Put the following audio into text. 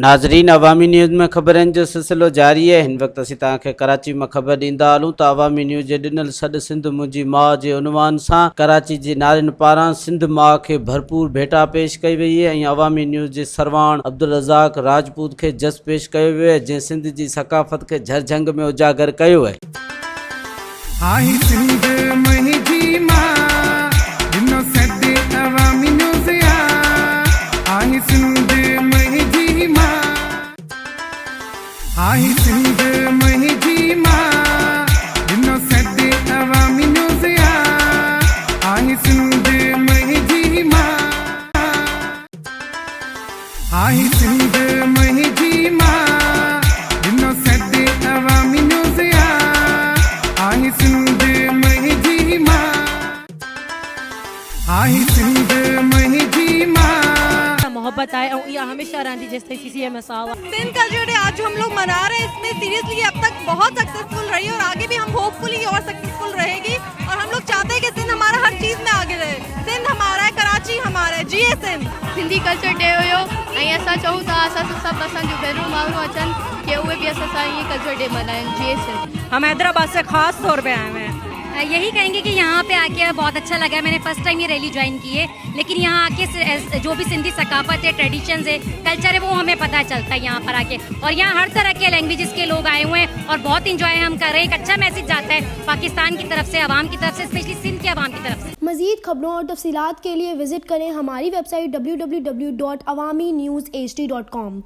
नाज़रीन, अवामी न्यूज़ में ख़बरनि जो सिलसिलो जारी है। हिन वक्त असीं तव्हांखे कराची में ख़बर ॾींदा हलूं त अवामी न्यूज़ जे ॾिनल सॾ सिंध मुंहिंजी माउ जे उनवान सां कराची जे नारिन पारां सिंध माउ खे भरपूर भेटा पेश कई वई है ऐं अवामी न्यूज़ जे सरवाण अब्दुल रज़ाक राजपूत खे जस पेश कयो वियो आहे, जंहिं सिंध जी सकाफ़त खे झरझंग में उजागर कयो आहे। मोहब्बत आए और ये हमेशा रहती जैसे किसी मसावा। सिंध कल्चर डे आज जो हम लोग मना रहे हैं, इसमें सीरियसली अब तक बहुत सक्सेसफुल रही है और आगे भी हम होपफुली और सक्सेसफुल रहेगी। और हम लोग चाहते हैं कि सिंध हमारा हर चीज में आगे रहे। सिंध हमारा है, कराची हमारा है, जिए सिंध। सिंधी कल्चर डे हुयो ऐं असां चऊं था असां सभु असांजो भेनरूं माण्हू अचनि कि उहे बि असां सां ये कल्चर डे मल्हाइनि, जिए सिंध। हम हैदराबाद से खास तौर पे आए हुए हैं। यही कहेंगे कि यहाँ पे आके बहुत अच्छा लगा है। मैंने फर्स्ट टाइम ये रैली ज्वाइन की है, लेकिन यहाँ आके जो भी सिंधी सकाफत है, ट्रेडिशंस है, कल्चर है, वो हमें पता चलता है यहाँ पर आके। और यहाँ हर तरह के लैंग्वेजेस के लोग आए हुए हैं और बहुत इंजॉय हम कर रहे हैं। एक अच्छा मैसेज जाता है पाकिस्तान की तरफ से, अवाम की तरफ से, स्पेशली सिंध के अवाम की तरफ से। मज़ीद खबरों और तफसीलात के लिए विजिट करें हमारी वेबसाइट www.awamiNewsHD.com।